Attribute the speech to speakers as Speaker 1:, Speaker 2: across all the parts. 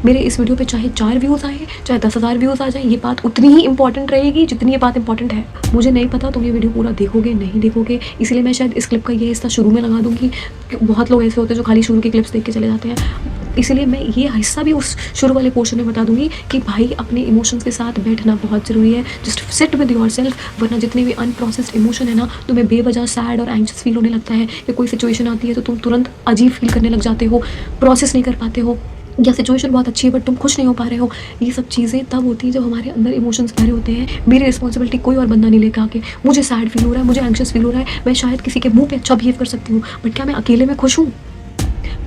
Speaker 1: मेरे इस वीडियो पे चाहे 4 व्यूज़ आए, चाहे 10,000 व्यूज़ आ जाए, ये बात उतनी ही इंपॉर्टेंट रहेगी जितनी ये बात इंपॉर्टेंट है। मुझे नहीं पता तुम ये वीडियो पूरा देखोगे नहीं देखोगे, इसलिए मैं शायद इस क्लिप का ये हिस्सा शुरू में लगा दूँगी। बहुत लोग ऐसे होते हैं जो खाली शुरू की क्लिप्स देख के चले जाते हैं, इसलिए मैं ये हिस्सा भी उस शुरू वाले पोर्शन में बता दूंगी कि भाई अपने इमोशंस के साथ बैठना बहुत ज़रूरी है। जस्ट सिट विद योरसेल्फ, वरना जितने भी अनप्रोसेस्ड इमोशन है ना, तुम्हें बेवजह सैड और एंग्शियस फील होने लगता है, या कोई सिचुएशन आती है तो तुम तुरंत अजीब फील करने लग जाते हो, प्रोसेस नहीं कर पाते हो, या सिचुएशन बहुत अच्छी है बट तुम खुश नहीं हो पा रहे हो। ये सब चीज़ें तब होती हैं जब हमारे अंदर इमोशंस भरे होते हैं। मेरी रिस्पॉन्सिबिलिटी कोई और बंदा नहीं लेकर आके, मुझे सैड फील हो रहा है, मुझे एंग्शियस फील हो रहा है, मैं शायद किसी के मुंह पे अच्छा बिहेव कर सकती हूँ, बट क्या मैं अकेले में खुश हूँ?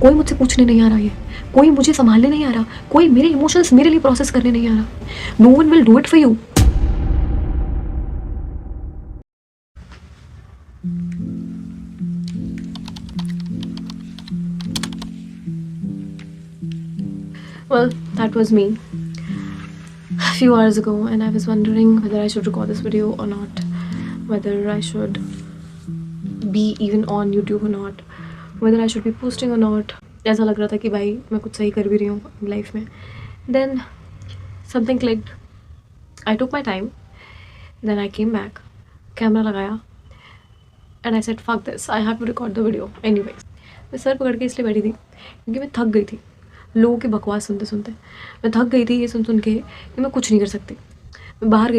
Speaker 1: कोई मुझसे पूछने नहीं आ रहा है, कोई मुझे संभालने नहीं आ रहा, कोई मेरे इमोशंस मेरे लिए प्रोसेस करने नहीं आ रहा। No one will do it for you. Well, that was me a few hours ago, and I was wondering whether I should record this video or not, whether I should be even on YouTube or not, whether I should be posting or not. ऐसा लग रहा था कि भाई मैं कुछ सही कर भी रही हूँ अपनी लाइफ में। Then something clicked. I took my time. Then I came back, camera लगाया, and I said fuck this, I have to record the video anyways. मैं सर पकड़ के इसलिए बैठी थी क्योंकि मैं थक गई थी लोगों की बकवास सुनते सुनते। मैं थक गई थी ये सुन सुन के कि मैं कुछ नहीं कर सकती। मैं बाहर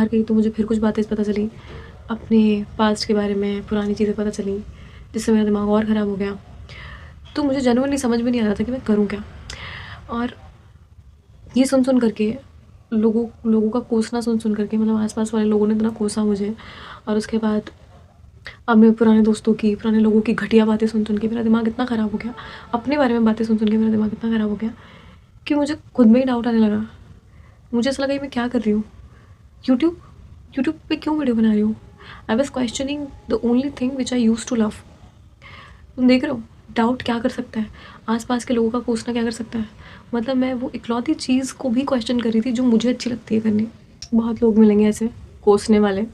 Speaker 1: गई तो मुझे फिर कुछ बातें पता चली, अपने पास्ट के बारे में पुरानी चीज़ें पता चली, जिससे मेरा दिमाग और ख़राब हो गया। तो मुझे जेन्युइनली समझ में नहीं आ रहा था कि मैं करूँ क्या। और ये सुन करके लोगों का कोसना सुन करके, मतलब आसपास वाले लोगों ने इतना कोसा मुझे, और उसके बाद अब मैं पुराने दोस्तों की, पुराने लोगों की घटिया बातें सुन के मेरा दिमाग इतना ख़राब हो गया, अपने बारे में बातें सुन के मेरा दिमाग इतना ख़राब हो गया कि मुझे खुद में ही डाउट आने लगा। मुझे ऐसा लगा कि मैं क्या कर रही हूँ, यूट्यूब पे क्यों वीडियो बना रही हूँ। I was questioning the only thing which I use to love. तुम देख रहे हो डाउट क्या कर सकता है, आसपास के लोगों का कोसना क्या कर सकता है। मतलब मैं वो इकलौती चीज़ को भी क्वेश्चन कर रही थी जो मुझे अच्छी लगती है करनी। बहुत लोग मिलेंगे ऐसे कोसने वाले,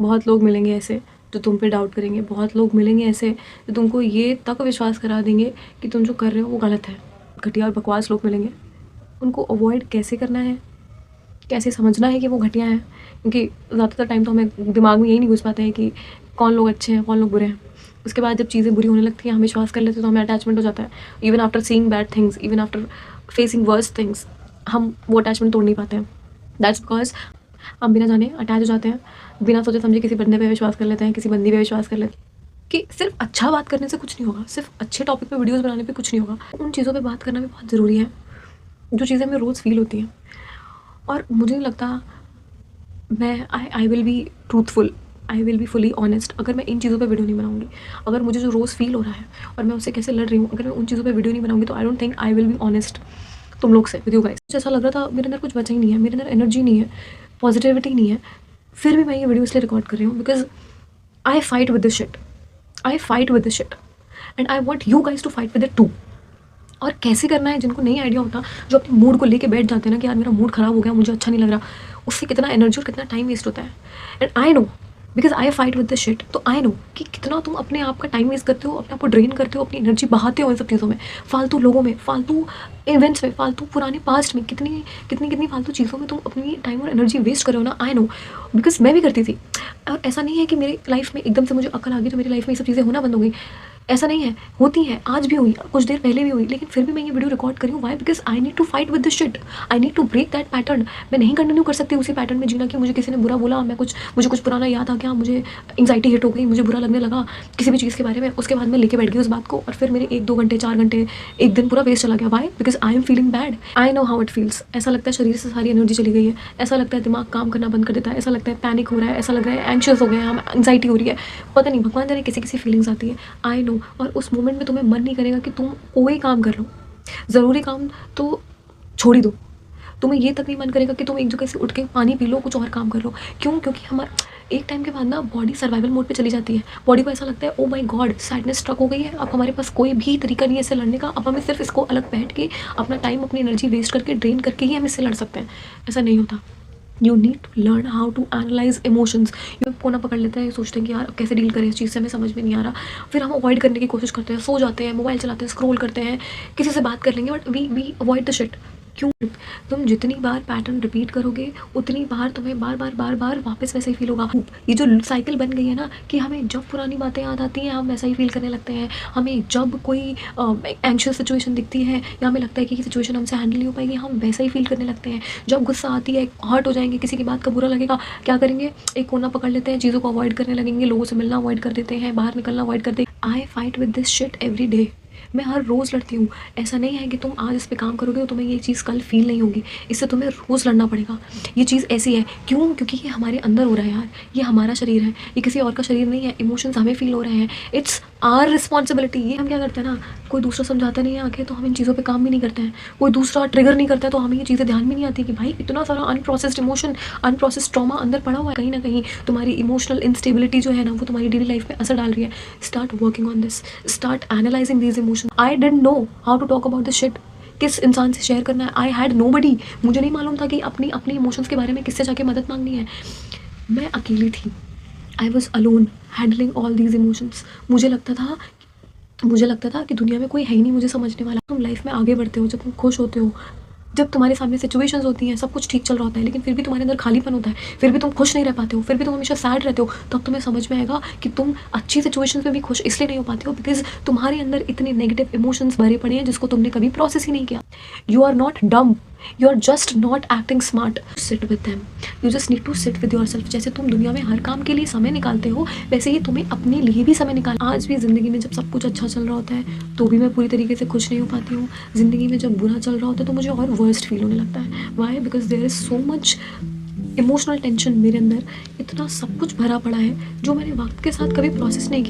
Speaker 1: बहुत लोग मिलेंगे ऐसे जो तुम पे डाउट करेंगे, बहुत लोग मिलेंगे ऐसे जो तुमको ये तक विश्वास करा देंगे कि तुम जो कर रहे हो वो गलत है। घटिया और बकवास लोग मिलेंगे, उनको अवॉइड कैसे करना है, कैसे समझना है कि वो घटिया हैं, क्योंकि ज़्यादातर टाइम तो हमें दिमाग में यही नहीं घुस पाते हैं कि कौन लोग अच्छे हैं कौन लोग बुरे हैं। उसके बाद जब चीज़ें बुरी होने लगती हैं, हम विश्वास कर लेते हैं तो हमें अटैचमेंट हो जाता है। Even after seeing bad things, even after facing worst things, हम वो अटैचमेंट तोड़ नहीं पाते हैं। दैट्स बिकॉज हम बिना जाने अटैच हो जाते हैं, बिना सोचे समझे किसी बंदे पे विश्वास कर लेते हैं, किसी बंदी पे विश्वास कर लेते हैं। कि सिर्फ अच्छा बात करने से कुछ नहीं होगा, सिर्फ अच्छे टॉपिक पे वीडियोस बनाने पे कुछ नहीं होगा, उन चीज़ों पे बात करना भी बहुत ज़रूरी है जो चीज़ें हमें रोज़ फील होती हैं। और मुझे नहीं लगता मैं I will be truthful, I will be fully honest अगर मैं इन चीज़ों पे वीडियो नहीं बनाऊंगी। अगर मुझे जो रोज़ फील हो रहा है और मैं उससे कैसे लड़ रही हूँ, अगर मैं उन चीज़ों पे वीडियो नहीं बनाऊंगी तो I don't think I will be honest तुम लोग से, विद यू गाइस। मुझे ऐसा लग रहा था मेरे अंदर कुछ बचा ही नहीं है, मेरे अंदर एनर्जी नहीं है, पॉजिटिविटी नहीं है, फिर भी मैं ये वीडियो इसलिए रिकॉर्ड कर रही हूँ because I fight with this shit and I want you guys to fight with it too. और कैसे करना है, जिनको नहीं आइडिया होता, जो अपने मूड को लेके बैठ जाते हैं ना कि यार मेरा मूड ख़राब हो गया, मुझे अच्छा नहीं लग रहा, उससे कितना एनर्जी और कितना टाइम वेस्ट होता है। And I know because I fight with this shit, तो आई नो कि कितना तुम अपने आप का टाइम वेस्ट करते हो, अपने आप को ड्रेन करते हो, अपनी एनर्जी बहाते हो इन सब चीज़ों में, फालतू लोगों में, फालतू इवेंट्स में, फालतू पुराने पास्ट में, कितनी फालतू चीज़ों में तुम अपनी टाइम और एनर्जी वेस्ट कर रहे हो ना। आई नो बिकॉज मैं भी करती थी। और ऐसा नहीं है कि मेरी लाइफ में एकदम से मुझे अकल आ गई तो मेरी लाइफ में ये सब चीज़ें होना बंद हो गई, ऐसा नहीं है, होती है, आज भी हुई, कुछ देर पहले भी हुई, लेकिन फिर भी मैं ये वीडियो रिकॉर्ड करी हूँ। Why? Because I need to fight with this shit, I need to break that pattern. मैं नहीं कंटिन्यू कर सकती उसी पैटर्न में जीना कि मुझे किसी ने बुरा बोला, मुझे कुछ पुराना याद आ गया, मुझे एंग्जाइटी हिट हो गई, मुझे बुरा लगने लगा किसी भी चीज़ के बारे में, उसके बाद मैं लेके बैठ गई उस बात को और फिर मेरे 1-2 घंटे 4 घंटे एक दिन पूरा वेस्ट चला गया। Why? Because I am feeling bad, I know how it feels. ऐसा लगता है शरीर से सारी एनर्जी चली गई है, ऐसा लगता है दिमाग काम करना बंद कर देता है, ऐसा लगता है पैनिक हो रहा है, ऐसा लग रहा है एंशियस हो गए, हम एंग्जाइटी हो रही है, पता नहीं भगवान जाने किसी फीलिंग्स आती है। I know. और उस मोमेंट में तुम्हें मन नहीं करेगा कि तुम कोई काम कर लो, ज़रूरी काम तो छोड़ ही दो, तुम्हें ये तक नहीं मन करेगा कि तुम एक जगह से उठ के पानी पी लो, कुछ और काम कर लो। क्यों? क्योंकि हमारा एक टाइम के बाद ना बॉडी सर्वाइवल मोड पे चली जाती है। बॉडी को ऐसा लगता है oh my god sadness struck हो गई है, अब हमारे पास कोई भी तरीका नहीं है इससे लड़ने का, अब हमें सिर्फ इसको अलग बैठ के अपना टाइम अपनी एनर्जी वेस्ट करके ड्रेन करके ही हम इससे लड़ सकते हैं। ऐसा नहीं होता। You need to learn how to analyse emotions. ये कोना पकड़ लेते हैं, सोचते हैं कि यार अब कैसे डील करें इस चीज़ से, हमें समझ में नहीं आ रहा, फिर हम अवॉइड करने की कोशिश करते हैं, सो जाते हैं, मोबाइल चलाते हैं, स्क्रॉल करते हैं, किसी से बात कर लेंगे, but we avoid the shit. क्यों? तुम जितनी बार पैटर्न रिपीट करोगे उतनी बार तुम्हें बार बार बार बार वापस वैसा ही फील होगा। ये जो साइकिल बन गई है ना कि हमें जब पुरानी बातें याद आती हैं हम वैसा ही फील करने लगते हैं, हमें जब कोई एंग्शियस सिचुएशन दिखती है या हमें लगता है कि सिचुएशन हमसे हैंडल नहीं हो पाएगी हम वैसा ही फील करने लगते हैं, जब गुस्सा आती है हर्ट हो जाएंगे, किसी की बात का बुरा लगेगा, क्या करेंगे, एक कोना पकड़ लेते हैं, चीज़ों को अवॉइड करने लगेंगे, लोगों से मिलना अवॉइड कर देते हैं, बाहर निकलना अवॉइड कर देते हैं। आई fight with this shit every day. मैं हर रोज़ लड़ती हूँ। ऐसा नहीं है कि तुम आज इस पे काम करोगे तो तुम्हें ये चीज़ कल फील नहीं होगी, इससे तुम्हें रोज़ लड़ना पड़ेगा। ये चीज़ ऐसी है, क्यों? क्योंकि ये हमारे अंदर हो रहा है यार, ये हमारा शरीर है, ये किसी और का शरीर नहीं है। इमोशंस हमें फील हो रहे हैं, इट्स आर रिस्पॉन्सिबिलिटी। ये हम क्या करते हैं ना, कोई दूसरा समझाता नहीं है आके तो हम इन चीज़ों पे काम भी नहीं करते हैं, कोई दूसरा ट्रिगर नहीं करता है तो हमें ये चीज़ें ध्यान भी नहीं आती कि भाई इतना सारा अनप्रोसेस्ड इमोशन, अनप्रोसेस्ड ट्रॉमा अंदर पड़ा हुआ है, कहीं ना कहीं तुम्हारी इमोशनल इंस्टेबिलिटी जो है ना वो तुम्हारी डेली लाइफ में असर डाल रही है। Start working on this, start analysing these emotion. I didn't know how to talk about this shit, किस इंसान से शेयर करना है। आई हैड नोबडी, मुझे नहीं मालूम था कि अपनी अपनी इमोशंस के बारे में किससे जाके मदद मांगनी है। मैं अकेली थी, I was alone handling all these emotions. मुझे लगता था कि दुनिया में कोई है ही नहीं मुझे समझने वाला। तुम लाइफ में आगे बढ़ते हो जब तुम खुश होते हो, जब तुम्हारे सामने सिचुएशंस होती हैं, सब कुछ ठीक चल रहा होता है लेकिन फिर भी तुम्हारे अंदर खालीपन होता है, फिर भी तुम खुश नहीं रह पाते हो, फिर भी तुम हमेशा सैड रहते हो, तब तुम्हें समझ में आएगा कि तुम अच्छी सिचुएशंस में भी खुश इसलिए नहीं हो पाते हो बिकॉज तुम्हारे अंदर इतने नेगेटिव इमोशंस भरे पड़े हैं जिसको तुमने कभी प्रोसेस ही नहीं किया। You are not dumb, you are just not acting smart. Sit with them, you just need to sit with yourself. जैसे तुम दुनिया में हर काम के लिए समय निकालते हो वैसे ही तुम्हें अपने लिए भी समय निकाल। आज भी ज़िंदगी में जब सब कुछ अच्छा चल रहा होता है तो भी मैं पूरी तरीके से खुश नहीं हो पाती हूँ। ज़िंदगी में जब बुरा चल रहा होता है तो मुझे और वर्स्ट फील होने लगता है। Why? Because there is so much emotional tension मेरे अंदर, इतना सब कुछ भरा पड़ा है जो मैंने वक्त के साथ कभी प्रोसेस नहीं किया।